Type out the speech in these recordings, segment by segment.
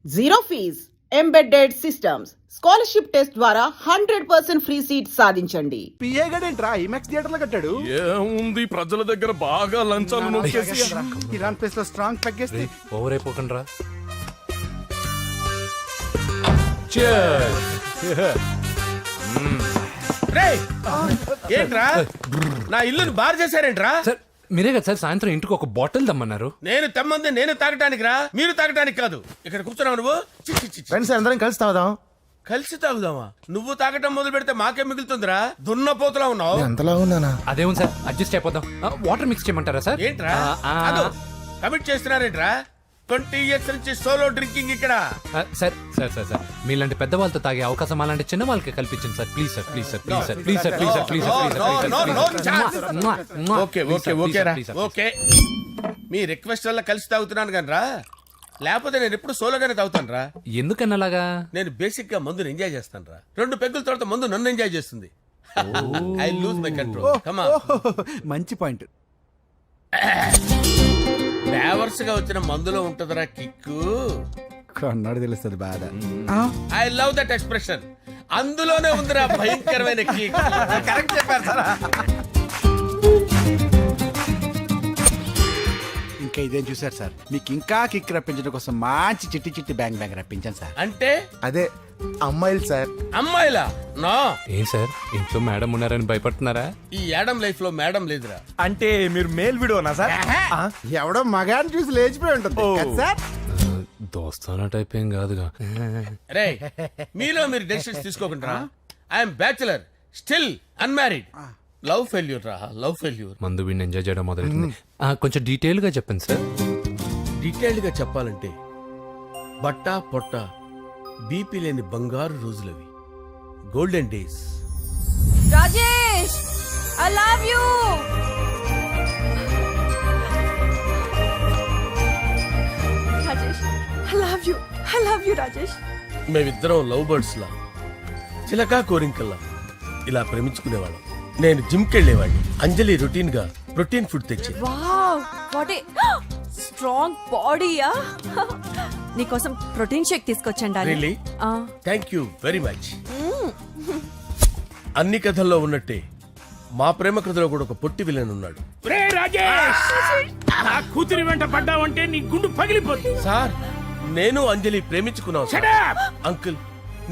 Zero fees embedded systems scholarship test ద్వారా 100% free seat సాధించండి. PA గడేంట్రా ఇమాక్స్ థియేటర్ లో కట్టాడు. ఏముంది ప్రజల దగ్గర బాగా లంచాలు నొక్కేసి ఇరాన్ ప్లేస్ లో స్ట్రాంగ్ పెగ్గేస్తే ఓవర్ అయిపోకండి రా. ఏంట్రా నా ఇల్లుని బార్ చేశారేంట్రా? సార్ మీరే కదా సార్ సాయంత్రం ఇంటికి ఒక బాటిల్ దమ్మన్నారు. నేను తెమ్మంది నేను తాగటానికి రా, మీరు తాగటానికి కాదు. ఇక్కడ కూర్చున్నావు నువ్వు. ఫ్రెండ్స్ అందరం కలిసి తాగుదాం. కలిసి తాగుదామా? నువ్వు తాగటం మొదలు పెడితే మాకే మిగులుతుందిరా. దున్నపోతులా ఉన్నావు. ఎంతలా ఉన్నానా? అదేమో సార్ అడ్జస్ట్ అయిపోదాం. వాటర్ మిక్స్ చేయమంటారా సార్? ఏంట్రా కమిట్ చేస్తున్నారేంట్రా? 20 years నుంచి సోలో డ్రింకింగ్ ఇక్కడ. సార్ సార్ సార్ సార్ మీలాంటి పెద్ద వాళ్ళతో తాగే అవకాశం అలాంటి చిన్న వాళ్ళకి కల్పించండి sir. Please sir please sir please sir please sir please sir please sir okay okay okay రా ఓకే. మీ రిక్వెస్ట్ వల్ల కలిసి తాగుతున్నాను కానీ రా, లేకపోతే నేను ఎప్పుడు సోలోగానే తాగుతాను రా. ఎందుకన్నా అలాగా? నేను బేసిక్ గా మందుని ఎంజాయ్ చేస్తాను రా. 2 పెగ్గుల తర్వాత మందు నన్ను ఎంజాయ్ చేస్తుంది. I lose my control. Come on. మంచి పాయింట్. ఫ్లేవర్స్ గా వచ్చిన మందులో ఉంటదరా కిక్కు. కన్నాడు తెలుస్తుంది బాధ. I love that expression. అందులోనే ఉందిరా భయంకరమైన కిక్. కరెక్ట్ చెప్పారు సార్. ఇంకా ఇదేం చూసారు సార్, మీకు ఇంకా కిక్ రప్పించడం కోసం మంచి చిట్టి చిట్టి బ్యాంగ్ బ్యాంగ్ రప్పించాను సార్. అంటే అదే అమ్మాయిలు సార్. అమ్మాయిలా? నా ఏం సార్ ఇంట్లో మేడం ఉన్నారని భయపడుతున్నారా? ఈ యాడమ్ లైఫ్ లో మేడం లేదురా. అంటే మీరు మేల్ వీడియోనా సార్? ఎవడో మగాన్ని చూసి లేచిపోయి ఉంటుంది కదా సార్. దోస్తానా టైప్ ఏం కాదుగా. రే మీలో మీరు డెసిషన్స్ తీసుకోకుండా. I'm bachelor still unmarried. Love failure రా, లవ్ ఫెయిల్యూర్. మందు వీడిని ఎంజాయ్ చేయడం మొదలైంది. కొంచెం డీటెయిల్ గా చెప్పండి సార్. డీటెయిల్డ్ గా చెప్పాలంటే బట్టా పొట్ట బీపీ లేని బంగారు రోజులవి, golden days. Rajesh I love you. Rajesh I love you, I love you Rajesh. మేమిద్దరం లవ్ బర్డ్స్ లా, చిలకా కోరింకల్లా ఇలా ప్రేమించుకునేవాళ్ళం. నేను జిమ్ కెళ్ళేవాడిని. అంజలి రొటీన్ గా ప్రోటీన్ ఫుడ్ తెచ్చి. వావ్ వాట్ ఏ స్ట్రాంగ్ బాడీయా. నీకోసం ప్రోటీన్ షేక్ తీసుకొచ్చండి. Really? Thank you very much. అన్ని కథల్లో ఉన్నట్టే మా ప్రేమ కథలో కూడా ఒక పొట్టి విలన్ ఉన్నాడు. కూతురి వెంట పడ్డావంటే నీ గుండు పగిలిపోతుంది. సార్ నేను అంజలి ప్రేమించుకున్నాను సార్. అంకుల్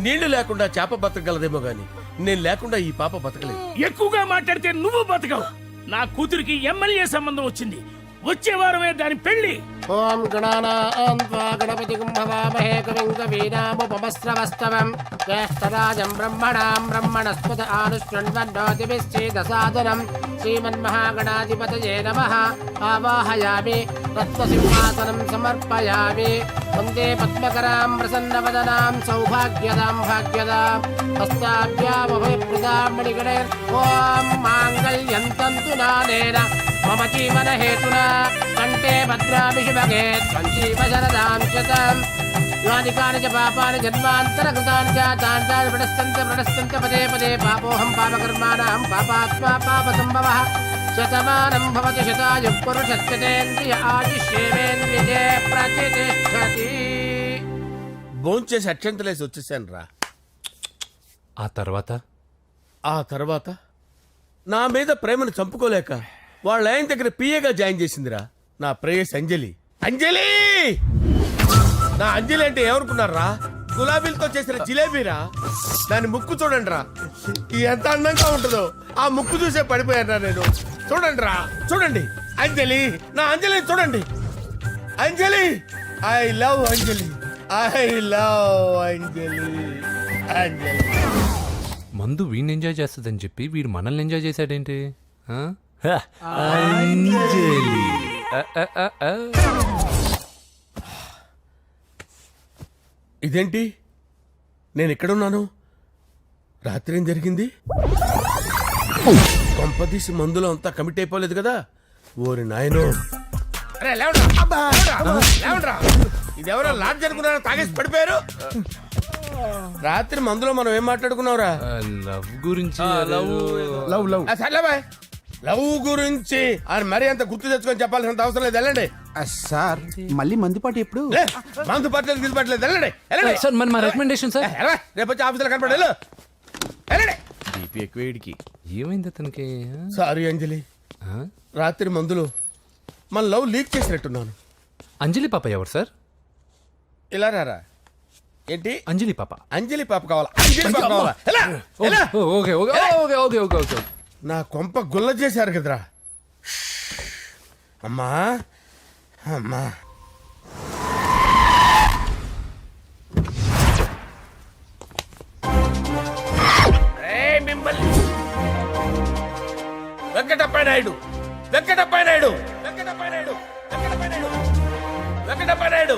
నీళ్లు లేకుండా చేప బతకగలదేమో గాని నేను లేకుండా ఈ పాప బతకలేదు. ఎక్కువగా మాట్లాడితే నువ్వు బతకవు. నా కూతురికి ఎమ్మెల్యే సంబంధం వచ్చింది. వచ్చే వారమే దాని పెళ్లి. ఓం గణపతిం భవామహే కవిం కవీనాముపమస్రవస్తవం జ్యేష్ఠరాజం బ్రహ్మణాం బ్రహ్మణస్పత ఆనుష్ణ్వన్నోతిభిశ్చేదసాదనం శ్రీమన్మహాగణాధిపతయే నమః. ఆవాహయామి తత్వసింహాసనం సమర్పయామి. వందే పద్మకరాం ప్రసన్నవదనాం సౌభాగ్యదాం భాగ్యదాం హస్తాభ్యామభయప్రదాం మణిగణే. ఓం మాంగళ్యం తంతు నానేన మమ జీవన హేతునా కంటే భద్రామి శుభగే సంజీవ శరదాం శతం. యాని కాని చ పాపాని జన్మాంతరకృతాని జాతాని తాని ప్రణశ్యంత పదే పదే పాపోహం పాపకర్మాణం పాపాత్మా పాపసంభవః. శతమానం భవతి శతాయుః పురుషస్యేంద్రియ ఆయుష్యేవేంద్రియే ప్రతిష్ఠతి. భోంచేసి అక్షంతలేసి వచ్చేసాను రా. ఆ తర్వాత నా మీద ప్రేమను చంపుకోలేక వాళ్ళ ఆయన దగ్గర పిఏగా జాయిన్ చేసిందిరా నా ప్రేయస్ అంజలి. అంజలి నా అంజలి అంటే ఏమనుకున్నారా? గులాబీలతో చేసిన జిలేబీరా. దాని ముక్కు చూడండి రా, ఎంత అందంగా ఉంటుందో. ఆ ముక్కు చూసే పడిపోయారా నేను. చూడండి రా, చూడండి అంజలి, నా అంజలి చూడండి. Anjali I love Anjali, I love Anjali. Anjali మందు వీడిని ఎంజాయ్ చేస్తుందని చెప్పి వీడు మనల్ని ఎంజాయ్ చేశాడేంటి? ఇదేంటి నేను ఎక్కడున్నాను? రాత్రి ఏం జరిగింది? కొంపదీసి మందులో అంతా కమిట్ అయిపోలేదు కదా? ఓరి నాయనో. ఇదెవరో లాడ్జ్ అనుకున్నారో తాగేసి పడిపోయారు. రాత్రి మందులో మనం ఏం మాట్లాడుకున్నావురా? లవ్ గురించి. లవ్ లవ్ సర్లే బాయ్. లవ్ గురించి ఆయన మరీ అంత గుర్తు తెచ్చుకొని చెప్పాల్సినంత అవసరం లేదు. వెళ్ళండి. సార్ మళ్ళీ మందుపాటి ఎప్పుడు? లే, మందు పట్టలేదు గిల్లు పట్టలేదు. వెళ్ళండి వెళ్ళండి. సార్ మరి మా రికమెండేషన్ సార్. ఎలా? రేపు వచ్చి ఆఫీసులో కనపడి వెళ్ళు. వెళ్ళండి. ఏమైంది అతనికి? సారీ అంజలి, ఆ? రాత్రి మందులు మన లవ్ లీక్ చేసినట్టున్నాను. అంజలి పాప ఎవరు సార్? ఇలా రారా. ఏంటి? అంజలి పాప. అంజలి పాప కావాలా? అంజలి పాప కావాలా? ఎలా? ఎలా? Okay okay okay okay okay okay. నా కొంప గుల్ల చేశారు కదరా. అమ్మా అమ్మా. వెంకటప్ప నాయుడు, వెంకటప్ప నాయుడు, వెంకటప్ప నాయుడు, వెంకటప్ప నాయుడు, వెంకటప్ప నాయుడు.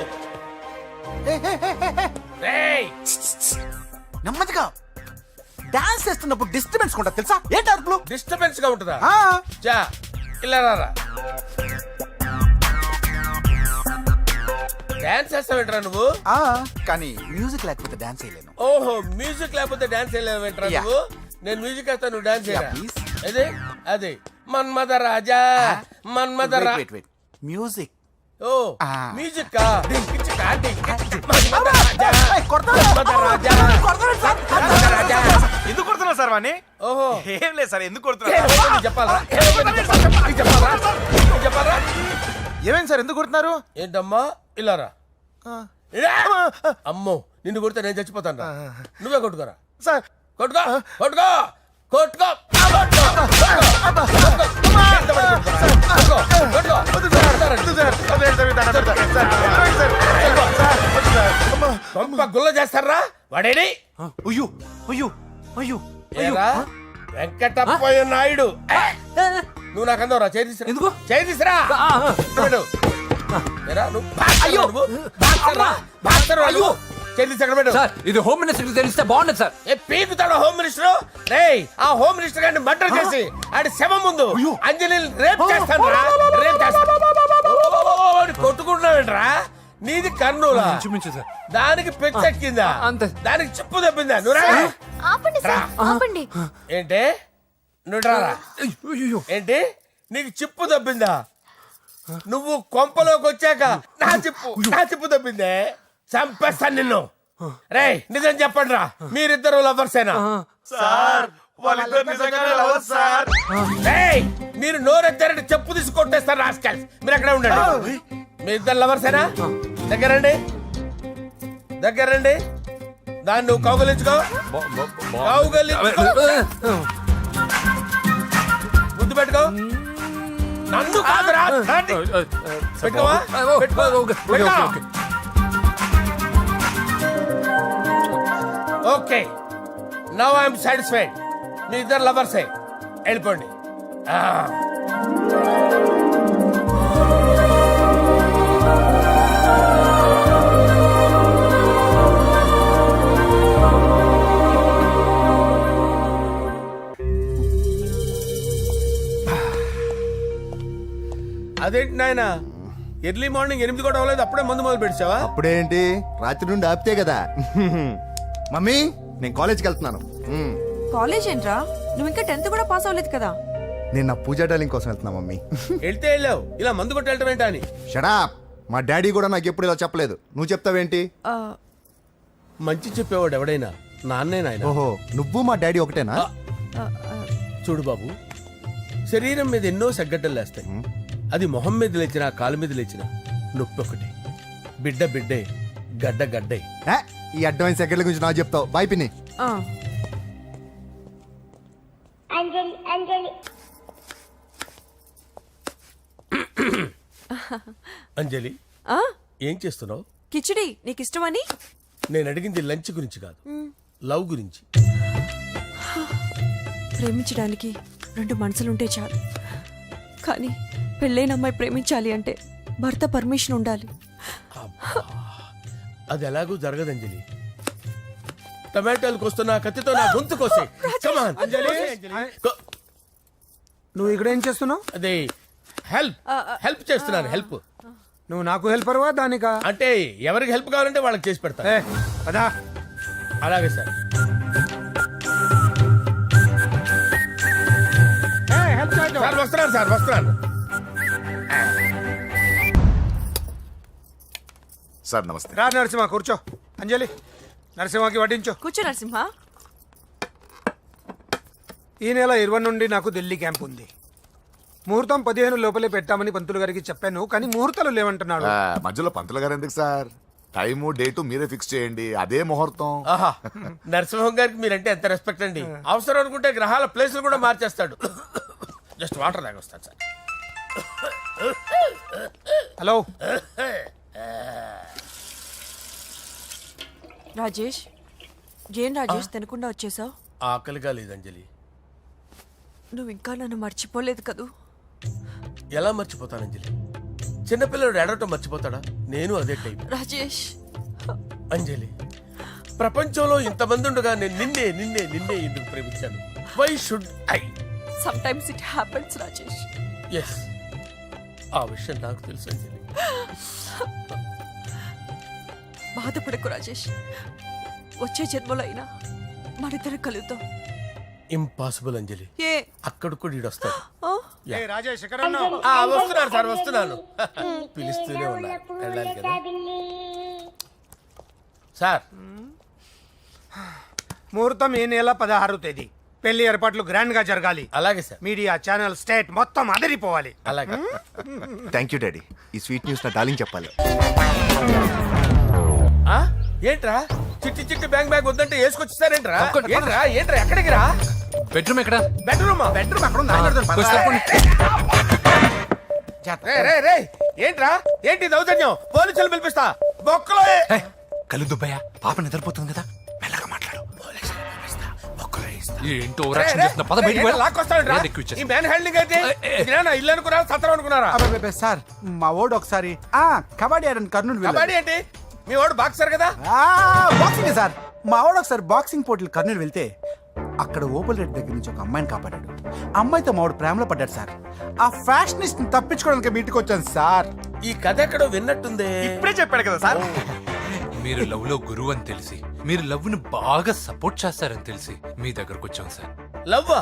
రేయ్, నెమ్మదిగా డాన్స్ చేస్తున్నప్పుడు డిస్టర్బెన్స్ కూడా తెలుసా? ఏంటి అరుపులు? డిస్టర్బెన్స్ గా ఉంటుందా? ఆ, చా ఇలా రారా. డాన్స్ చేస్తావేంట్రా నువ్వు? ఆ, కానీ మ్యూజిక్ లేకపోతే డాన్స్ చేయలేను. ఓహో, మ్యూజిక్ లేకపోతే డాన్స్ వేయలేవేంట్రా Yeah. నువ్వు? నేను మ్యూజిక్ వేస్తా, నువ్వు డాన్స్ చేయరా? Yeah, please. అదే అదే మన్మద రాజా, మన్మద రా. మ్యూజిక్. ఓ Ah. మ్యూజిక్ కా డింకిచికా డింకిచి. మన్మద రాజా, మన్మద రాజా, మన్మద రాజా. ఎందుకు కొడుతున్నారు సార్ వాణ్ణి? ఓహో, ఏం లేదు సార్, ఎందుకు ఏ, కొడుతున్నారు? నీకు చెప్పాలా? నీకు చెప్పాలా? నీకు చెప్పాలా? ఏమైంది సార్, ఎందుకు కొడుతున్నారు? ఏంటమ్మా ఇలా రా. ఇలా. అమ్మో, నిన్ను కొడితే నేను చచ్చిపోతాను రా. నువ్వే కొట్టుకోరా. సార్ కొట్టుకో కొట్టుకో కొట్టుకో గుల్ల చేస్తారా వాడేడి? అయ్యో అయ్యో అయ్యో ఏరా, వెంకటప్పయ్య నాయుడు. నువ్వు నాకు అందవరా? చేతిసిరా. ఎందుకు? చేతిసిరా. ఏరా, నువ్వు బాక్సర్ రా, నువ్వు బాక్సర్ రా, బాక్సర్ రా నువ్వు. చేతిసి ఎక్కడ పెట్టు. సార్ ఇది హోమ్ మినిస్టర్ తెలిస్తే బాగుండదు సార్. ఏ పీకుతాడు హోమ్ మినిస్టర్? రేయ్, ఆ హోమ్ మినిస్టర్ గారిని మర్డర్ చేసి ఆడి శవం ముందు అంజలి రేప్ చేస్తాను రా. రేప్ చేస్తాను. కొట్టుకుంటున్నావేంట్రా? నీది కర్నూలా? ఇంచుమించు సార్. దానికి పెచ్చెక్కిందా? అంతే. దానికి చిప్పు తప్పిందా? నువ్వు రా. ఆపండి సార్, ఆపండి. ఏంటి? నువ్వు రారా. అయ్యో. ఏంటి? నీకు చిప్పు తప్పిందా? నువ్వు కొంపలోకి వచ్చాక నా చిప్పు తప్పిందే. చంపేస్తాను నిన్ను. రేయ్, నిజం చెప్పండి రా, మీరిద్దరు లవర్సేనా? సార్ వాళ్ళిద్దరు నిజంగానే లవర్స్ సార్. రేయ్, మీరు నోరెత్తారంటే చెప్పు తీసి కొట్టేస్తారు రాస్కల్స్. మీరు అక్కడే ఉండండి. మీ ఇద్దరు లవర్సేనా? దగ్గరండి, దగ్గరండి. దాన్ని నువ్వు కౌగలించుకో, కౌగలించుకో, ముద్దు పెట్టుకో. నన్ను కాదురా, దాన్ని. పెట్టుకోవా? పెట్టుకో. పెట్టుకో. Okay, now I'm satisfied. మీ ఇద్దరు లవర్సే, వెళ్ళిపోండి. అదేంటి నాయన, ఎర్లీ మార్నింగ్ 8 కూడా అవ్వలేదు, అప్పుడే మందు మొదలు పెట్టావా? అప్పుడేంటి, రాత్రి నుండి ఆపితే కదా. మమ్మీ, నేను కాలేజ్కి వెళ్తున్నాను. కాలేజ్ ఏంట్రా? నువ్వు ఇంకా 10th కూడా పాస్ అవ్వలేదు కదా. నేను నా పూజా డాలింగ్ కోసం వెళ్తున్నా మమ్మీ. వెళ్తే వెళ్ళావు, ఇలా మందు కొట్టి వెళ్ళటం ఏంటా అని. షడా, మా డాడీ కూడా నాకు ఎప్పుడు ఇలా చెప్పలేదు. నువ్వు చెప్తావేంటి? ఆ, మంచి చెప్పేవాడు ఎవడైనా నాన్నే నాయన. ఓహో, నువ్వు మా డాడీ ఒకటేనా? ఆ, ఆ, చూడు బాబు, శరీరం మీద ఎన్నో సగ్గడ్డలు లేస్తాయి. అది మొహం మీద లేచినా కాలు మీద లేచినా నొప్పి ఒకటి. బిడ్డ బిడ్డే, గడ్డ గడ్డే. ఏ, ఈ అడ్వాన్స్ సెకండ్ల గురించి నాకు చెప్తావు. బాయ్ పిన్ని. ఆ. అంజలి, ఆ, ఏం చేస్తున్నావు? కిచిడి నీకు ఇష్టమని. నేను అడిగింది లంచ్ గురించి కాదు, లవ్ గురించి. ప్రేమించడానికి 2 మనసులుంటే చాలు, కానీ పెళ్ళైన అమ్మాయి ప్రేమించాలి అంటే భర్త పర్మిషన్ ఉండాలి. అది ఎలాగూ జరగదు అంజలి. టమాటాలకు వస్తున్న కత్తితో నా గొంతు కోసే. నువ్వు ఇక్కడ ఏం చేస్తున్నావు? అదే హెల్ప్ చేస్తున్నాను. హెల్ప్. నువ్వు నాకు హెల్పర్వా దానికా? అంటే ఎవరికి హెల్ప్ కావాలంటే వాళ్ళకి చేసి పెడతా. అదా అలాగే సార్. హెల్ప్ చేయడం సార్ వస్తున్నాను సార్ వస్తున్నాను. సార్ నమస్తే. రా నరసింహ కూర్చో. అంజలి నరసింహకి వడ్డించు. కూర్చో నరసింహ. ఈ నెల 20 నుండి నాకు ఢిల్లీ క్యాంప్ ఉంది. ముహూర్తం 15 లోపలే పెట్టామని పంతులు గారికి చెప్పాను, కానీ ముహూర్తాలు లేవంటున్నాడు. మధ్యలో పంతులు గారు ఎందుకు సార్? టైము డేటు మీరే ఫిక్స్ చేయండి, అదే ముహూర్తం. ఆహా నరసింహం గారికి మీరంటే ఎంత రెస్పెక్ట్ అండి. అవసరం అనుకుంటే గ్రహాల ప్లేసులు కూడా మార్చేస్తాడు. జస్ట్ వాటర్ తాగొస్తాను సార్. హలో రాజేష్, ఏం రాజేష్ తినకుండా వచ్చేసావు? ఆకలిగా లేదు అంజలి. నువ్వు ఇంకా నన్ను మర్చిపోలేదు కదూ? ఎలా మర్చిపోతాను అంజలి? చిన్నపిల్లడు ఏడవటం మర్చిపోతాడా? నేను అదే టైప్. రాజేష్, అంజలి, ప్రపంచంలో ఇంతమంది ఉండగా నేను నిన్నే నిన్నే నిన్నే ఎందుకు ప్రేమించాను? Why should I? Sometimes it happens Rajesh. Yes, ఆ విషయం నాకు తెలుసు అంజలి. బాధపడకు రాజేష్, వచ్చే జన్మలో అయినా మనిద్దరం కలుద్దాం. ఇంపాసిబుల్ అంజలి. ఏ అక్కడ కూడా ఈడొస్తాడు. ఆ? ఏ రాజేష్ ఎక్కడ ఉన్నావు? వస్తున్నాను సార్ వస్తున్నాను. పిలుస్తూనే ఉన్నారు, వెళ్ళాలి కదా సార్. ముహూర్తం ఈ నెల 16వ తేదీ. పెళ్లి ఏర్పాట్లు గ్రాండ్ గా జరగాలి. అలాగే సార్. మీడియా ఛానల్ స్టేట్ మొత్తం అదిరిపోవాలి. అలాగే. Thank you daddy. ఈ స్వీట్ న్యూస్ నా డార్లింగ్ చెప్పాలి. ఆ? ఏంట్రా చిట్టి చిట్టి బ్యాంక్ బ్యాగ్ వద్దంటే వేసుకొచ్చిస్తారేంట్రా? ఏంట్రా ఏంట్రా ఎక్కడికి రా? బెడ్రూమ్ ఎక్కడ? బెడ్రూమా? బెడ్రూమ్ అక్కడ ఉంది. కొంచెం తప్పండి. రే ఏంట్రా ఏంటి దౌర్జన్యం? పోలీసులు పిలిపిస్తా. బొక్కలో హే, కళ్ళు దుబ్బయ్యా, పాప నిద్రపోతుంది కదా, మెల్లగా మాట్లాడు. ఏంటో ఓవరాక్షన్ చేస్తున్నా, పద బయటికి వెళ్ళు. లాక్కొస్తాడు. ఏది ఎక్కువ ఇచ్చేస్తా. ఈ మ్యాన్ హ్యాండింగ్ అయితే ఇదేనా ఇల్లు అనుకున్నారా సత్రం అనుకున్నారా? అబ్బే సార్, మా ఓడు ఒకసారి కబడ్డీ ఆడని కర్నూలు వెళ్ళాడు. కబడ్డీ ఏంటి? మీ వాడు బాక్సర్ కదా? Boxing sir. మా వాడు ఒకసారి బాక్సింగ్ పోటీలు కర్నూలు వెళ్తే అక్కడ ఓపెల్ రెడ్డి దగ్గర నుంచి ఒక అమ్మాయిని కాపాడాడు. అమ్మాయితో మా వాడు ప్రేమలో పడ్డాడు సార్. ఆ ఫ్యాషనిస్ట్ తప్పించుకోవడానికి మీటికి వచ్చాను సార్. ఈ కథ ఎక్కడో విన్నట్టుంది. ఇప్పుడే చెప్పాడు కదా సార్. మీరు లవ్ లో గురువు అని తెలిసి, మీరు లవ్ ను బాగా సపోర్ట్ చేస్తారని తెలిసి మీ దగ్గరకు వచ్చాం సార్. లవ్వా?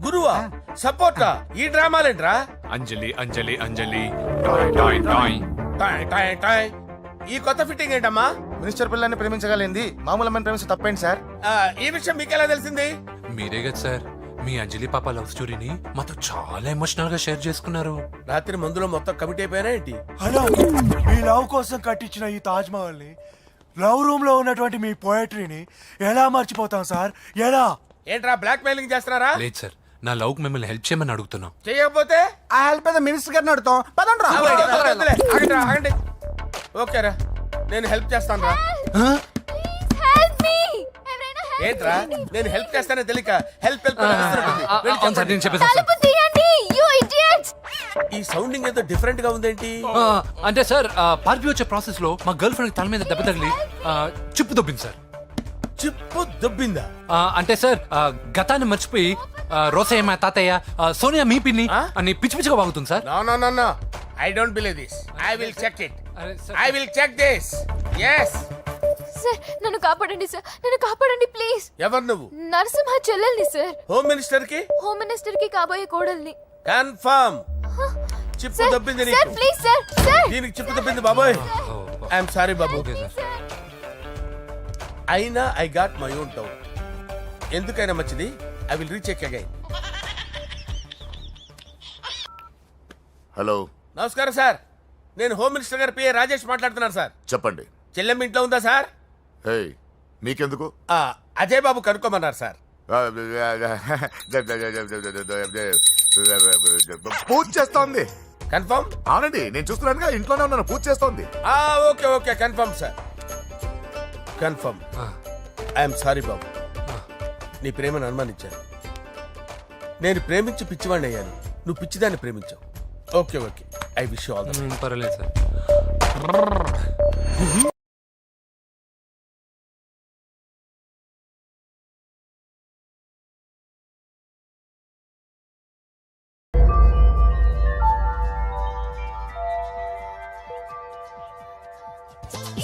గురువా? సపోర్టా? ఈ డ్రామాలేంట్రా? అంజలి అంజలి అంజలి టాయ్ టాయ్ టాయ్. టాయ్ టాయ్ టాయ్. ఈ కొత్త ఫిట్టింగ్ ఏంటమ్మా? మినిస్టర్ పిల్లల్ని ప్రేమించగలిగింది మామూలు అమ్మని ప్రేమించి తప్పేంటి సార్? ఈ విషయం మీకెలా తెలిసింది? మీరే కదా సార్ మీ అంజలి పాప లవ్ స్టోరీని మాతో చాలా ఎమోషనల్ గా షేర్ చేసుకున్నారు. రాత్రి మందులో మొత్తం కమిటీ అయిపోయినా ఏంటి? హలో, మీ లవ్ కోసం కట్టించిన ఈ తాజ్ మహల్ ని, లవ్ రూమ్ లో ఉన్నటువంటి మీ పోయట్రీని ఎలా మర్చిపోతాం సార్? ఎలా? ఏంట్రా బ్లాక్ మెయిలింగ్ చేస్తున్నారా? లేదు సార్, నా లవ్ కు మిమ్మల్ని హెల్ప్ చేయమని అడుగుతున్నాం. చేయకపోతే ఆ హెల్ప్ అయితే మినిస్టర్ గారిని అడుగుతాం. పదండి రా. వద్దులే, ఆగండి రా, ఆగండి. ఓకేరా, నేను హెల్ప్ చేస్తాను రా. ఏంట్రా నేను హెల్ప్ చేస్తానే తెలియక హెల్ప్ హెల్ప్ అవును సార్, నేను చెప్పేసాను సార్. ఈ సౌండింగ్ ఏదో డిఫరెంట్ గా ఉందేంటి? అంటే సార్ పార్టీ వచ్చే ప్రాసెస్ లో మా గర్ల్ ఫ్రెండ్ తల మీద దెబ్బ తగిలి చిప్పు దొబ్బింది సార్. చిప్పు దొబ్బిందా? అంటే సార్ గతాన్ని మర్చిపోయి రోసయ్య మా తాతయ్య సోనియా మీ పిన్ని అని పిచ్చి పిచ్చిగా వాగుతుంది sir. No no no no, I don't believe this. I will check it. అరే sir, I will check this. yes. Sir నన్ను కాపాడండి సార్, నన్ను కాపాడండి ప్లీజ్. ఎవరు నువ్వు? నరసింహ చెల్లెల్ని సార్, హోమ్ మినిస్టర్ కి హోమ్ మినిస్టర్ కి కాబోయే కోడల్ని. కన్ఫర్మ్. చిప్పు సార్ దొబ్బింది సార్ నీకు. ప్లీజ్ సార్, సార్ దీనికి చిప్పు దొబ్బింది బాబోయ్. ఐఎమ్ సారీ బాబు. Okay sir. అయినా I got my own doubt. ఎందుకైనా మంచిది, I will recheck again. Hello, నమస్కారం సార్, నేను హోమ్ మినిస్టర్ గారి పిఏ రాజేష్ మాట్లాడుతున్నాను సార్. చెప్పండి. చెల్లెమ్మ ఇంట్లో ఉందా సార్? హే, మీకెందుకు? అజయ్ బాబు కనుక్కోమన్నారు సార్. పూజ చేస్తోంది. కన్ఫర్మ్? అవునండి, నేను చూస్తున్నానుగా, ఇంట్లోనే ఉన్నాను, పూజ చేస్తోంది. Okay okay, confirm sir, confirm. I'm sorry బాబు, నీ ప్రేమను అనుమానించాను. నేను ప్రేమించి పిచ్చివాడిని అయ్యాను, నువ్వు పిచ్చిదాన్ని ప్రేమించావు. Okay okay, I wish all the best. పర్వాలేదు సార్.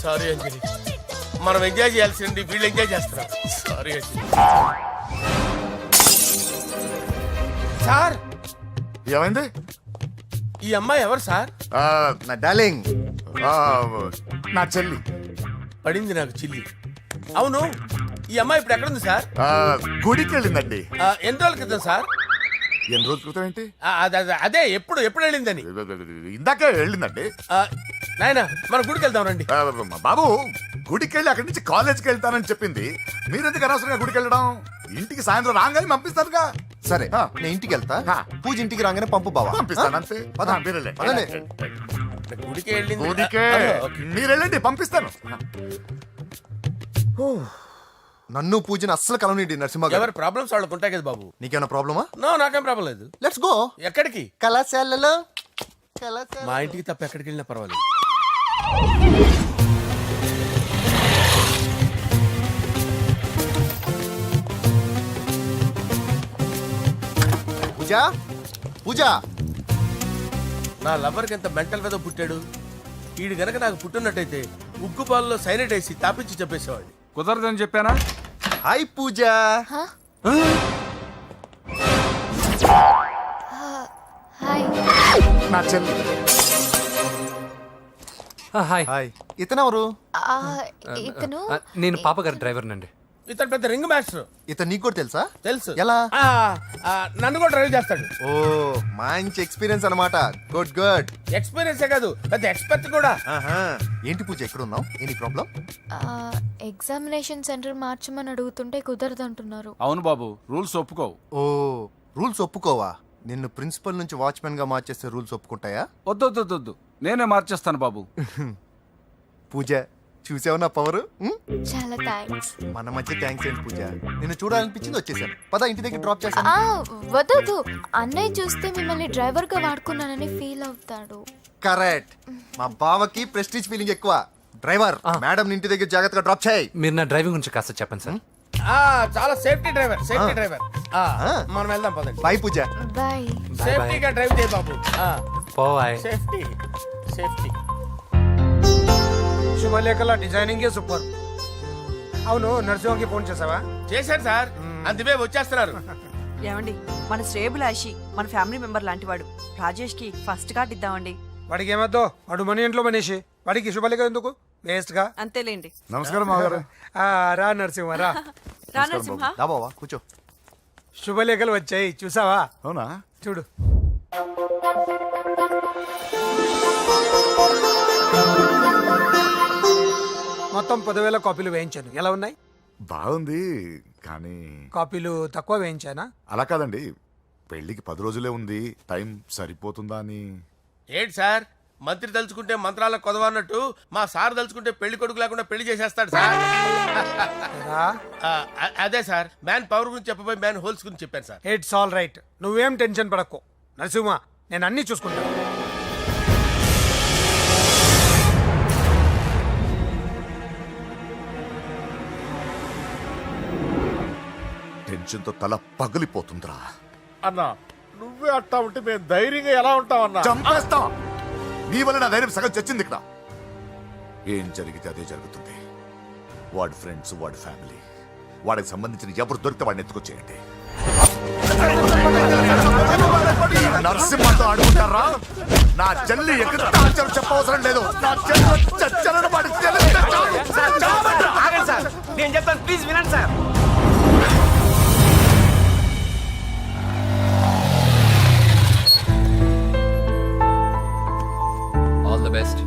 సారీ అంజలి, మనం ఎంజాయ్ చేయాల్సింది వీళ్ళు ఎంజాయ్ చేస్తున్నారు. సారీ అంజలి. సార్ ఏమైంది? ఈ అమ్మాయి ఎవరు సార్? నా డార్లింగ్. నా చెల్లి. పడింది నాకు చిల్లి. అవును, ఈ అమ్మాయి ఇప్పుడు ఎక్కడుంది సార్? గుడికి వెళ్ళిందండి. ఎన్ని రోజుల క్రితం సార్? ఎన్ని రోజుల క్రితం ఏంటి? అదే ఎప్పుడు వెళ్ళిందని. ఇందాకే వెళ్ళిందండి. నాయనా మన గుడికి వెళ్దాం రండి. బాబు, గుడికి వెళ్ళి అక్కడి నుంచి కాలేజ్కి వెళ్తానని చెప్పింది. మీరెందుకు అనవసరంగా గుడికి వెళ్ళడం? ఇంటికి సాయంత్రం రాగానే పంపిస్తారుగా. సరే నేను ఇంటికి వెళ్తా. పూజ ఇంటికి రాగానే పంపు బావా. పంపిస్తాను అంతే. పదండి. గుడికి వెళ్ళింది. గుడికే మీరు వెళ్ళండి, పంపిస్తాను. నన్ను పూజని అస్సలు కలవనిండి నరసింహ గారు. ఎవరి ప్రాబ్లమ్స్ వాళ్ళకు ఉంటాయి కదా బాబు. నీకేమైనా ప్రాబ్లమా? నో, నాకేం ప్రాబ్లం లేదు. Let's go. ఎక్కడికి? కళాశాలలో. మా ఇంటికి తప్ప ఎక్కడికి వెళ్ళినా పర్వాలేదు. పూజ పూజ. నా లవర్కి ఎంత మెంటల్ మీద పుట్టాడు. వీడు గనక నాకు పుట్టినట్టయితే ఉగ్గు పాలలో సైనట్ వేసి తాపించి చెప్పేసేవాడిని. కుదరదని చెప్పానా? హాయ్ పూజ. హాయ్. నా చెల్లి. హాయ్. హాయ్. ఇతనెవరు? ఇతను నేను పాపగారి డ్రైవర్ నండి. ఇతను పెద్ద రింగ్ మాస్టర్. ఇతను నీకు కూడా తెలుసా? తెలుసు. ఎలా? నన్ను కూడా డ్రైవ్ చేస్తాడు. ఓ మంచి ఎక్స్పీరియన్స్ అన్నమాట. Good good. ఎక్స్పీరియన్సే కాదు, పెద్ద ఎక్స్పర్ట్ కూడా. ఏంటి పూజ ఎక్కడ ఉన్నావు? Any problem? ఎగ్జామినేషన్ సెంటర్ మార్చమని అడుగుతుంటే కుదరదంటున్నారు. అవును బాబు, రూల్స్ ఒప్పుకోవు. ఓ రూల్స్ ఒప్పుకోవా? నిన్ను ప్రిన్సిపల్ నుంచి వాచ్మెన్ గా మార్చేస్తే రూల్స్ ఒప్పుకుంటాయా? వద్దు, నేనే మార్చేస్తాను బాబు. పూజ చూసావు నా పవర్? చాలా థ్యాంక్స్. మన మధ్య థ్యాంక్స్ ఏంటి పూజ. నిన్ను చూడాలనిపించింది వచ్చేసాను. పద ఇంటి దగ్గర డ్రాప్ చేస్తాను. వద్దు, అన్నయ్య చూస్తే మిమ్మల్ని డ్రైవర్ గా వాడుకున్నానని ఫీల్ అవుతాడు. కరెక్ట్. మా బావకి ప్రెస్టీజ్ ఫీలింగ్ ఎక్కువ. డ్రైవర్ మేడం ఇంటి దగ్గర జాగ్రత్తగా డ్రాప్ చేయి. మీరు నా డ్రైవింగ్ గురించి కాస్త చెప్పండి సార్. చాలా సేఫ్టీ డ్రైవర్. మనం వెళ్దాం పదండి. బాయ్ పూజ. బాయ్. సేఫ్టీగా డ్రైవ్ చేయి బాబు. పోవాయ్. సేఫ్టీ. శుభలేఖల డిజైనింగ్ సూపర్. అవును, నరసింహకి ఫోన్ చేసావా? చేశారు సార్, అందువే వచ్చేస్తున్నారు. ఏమండి, మన శ్రేయబులాషి మన ఫ్యామిలీ మెంబర్ లాంటి వాడు. రాజేష్ కి ఫస్ట్ కార్డ్ ఇద్దామండి. వాడికి ఏమద్దో, వాడు మన ఇంట్లో మనిషి. వాడికి శుభలేఖ ఎందుకు? వేస్ట్ గా. అంతేలేండి. నమస్కారం మామగారు. రా నరసింహ రా. రా నరసింహ. దా బావా కూర్చో. శుభలేఖలు వచ్చాయి చూసావా? అవునా? చూడు. మొత్తం 10,000 కాపీలు వేయించాను. ఎలా ఉన్నాయి? బాగుంది, కానీ కాపీలు తక్కువ వేయించానా? అలా కాదండి, పెళ్లికి 10 రోజులే ఉంది, టైం సరిపోతుందా అని. ఏంటి సార్, మంత్రి తలుచుకుంటే మంత్రాలకు కొదవన్నట్టు మా సార్ తలుచుకుంటే పెళ్లి కొడుకు లేకుండా పెళ్లి చేసేస్తాడు సార్. అదే సార్, మ్యాన్ పవర్ గురించి చెప్పబోయి మ్యాన్ హోల్స్ గురించి చెప్పాను సార్. It's all right. నువ్వేం టెన్షన్ పడకు నరసింహ, నేను అన్ని చూసుకుంటాను. టెన్షన్తో తల పగిలిపోతుందిరా. అన్నా, నువ్వే అట్టా ఉంటే మేము ధైర్యంగా ఎలా ఉంటామన్నా? చంపేస్తాం. నీ వల్ల నా ధైర్యం సగం చచ్చింది ఇక్కడ. ఏం జరిగితే అదే జరుగుతుంది. వాడి ఫ్రెండ్స్, వాడి ఫ్యామిలీ, వాడికి సంబంధించిన ఎవరు దొరికితే వాడిని ఎత్తుకొచ్చేయండి. నరసింహతో ఆడుకుంటారా? నా చెల్లి ఎక్కడ చెప్పవసరం లేదు. నా చెల్లి చచ్చలను వాడి నేను చెప్తాను, ప్లీజ్ వినండి sir. All the best.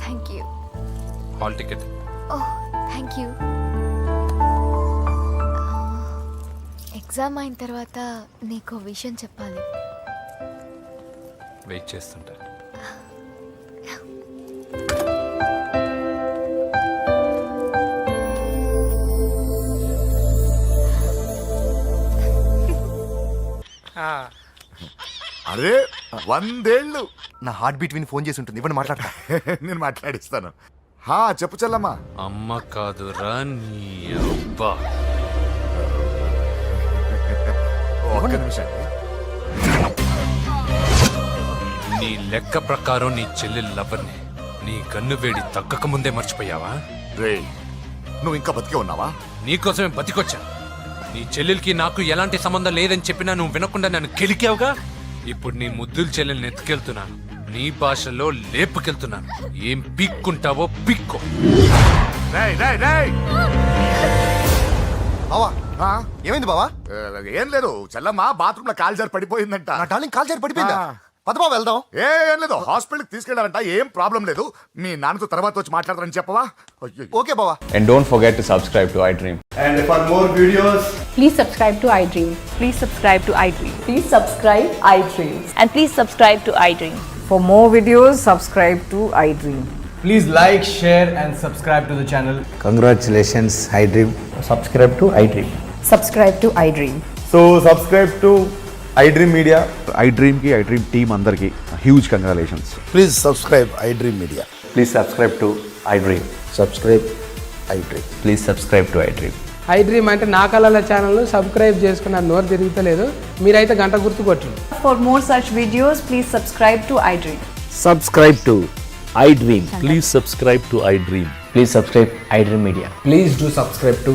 Thank you. Hall ticket. Oh, thank you. Exam అయిన తర్వాత నీకు విషయం చెప్పాలి. వెయిట్ చేస్తుంటా. అరే 100 ఏళ్ళు. నా హార్ట్ బీట్ విని ఫోన్ చేసి ఉంటుంది. ఇవ్వండి మాట్లాడతా. నేను మాట్లాడిస్తాను. చెప్పు చెల్లమ్మా. అమ్మ కాదురా నీ అబ్బా. ఒక్క నిమిషం. నీ లెక్క ప్రకారం నీ చెల్లెలు లవర్ని నీ కన్ను వేడి తగ్గక ముందే మర్చిపోయావా? రే, నువ్వు ఇంకా బతికే ఉన్నావా? నీకోసమే బతికొచ్చా. నీ చెల్లెలకి నాకు ఎలాంటి సంబంధం లేదని చెప్పినా నువ్వు వినకుండా నన్ను కెలికావుగా. ఇప్పుడు నీ ముద్దుల చెల్లెల్ని ఎత్తుకెళ్తున్నాను, నీ భాషలో లేపుకెళ్తున్నాను. ఏం పిక్కుంటావో పిక్కో. రేయ్, రేయ్, రేయ్. బావా ఆ? ఏమైంది బావా? ఏం లేదు, చెల్లమ్మ బాత్రూమ్ లో కాల్ జారి పడిపోయిందంట. నా డార్లింగ్ కాల్ చేరి పడిపోయిందా? ఆ. పద బావ వెళ్దాం. ఏం లేదు, హాస్పిటల్కి తీసుకెళ్ళారంట. ఏం ప్రాబ్లం లేదు. మీ నాన్నతో తర్వాత వచ్చి మాట్లాడతారని చెప్పవా? అయ్యో. ఓకే బావా. And don't forget to subscribe to iDream. And for more videos, Please subscribe to iDream. Please subscribe to iDream. Please subscribe iDream. And please subscribe to iDream. For more videos, subscribe to iDream. please like, share and subscribe to the channel. Congratulations iDream. Subscribe to iDream. Subscribe to iDream. So subscribe to iDream Media. iDream ki iDream team andarki huge congratulations. Please subscribe iDream media. Please subscribe to iDream. Subscribe iDream. Please subscribe to iDream. iDream అంటే నా కళల channel subscribe చేసుకున్న నోరు తిరుగుతలేదు. మీరైతే గంట గుర్తు కొట్టండి. For more such videos, please subscribe to iDream. Subscribe to iDream. Please subscribe to iDream. Please subscribe iDream Media. Please do subscribe to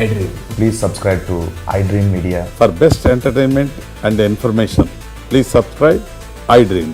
iDream. Please subscribe to iDream Media. For best entertainment and information, please subscribe iDream.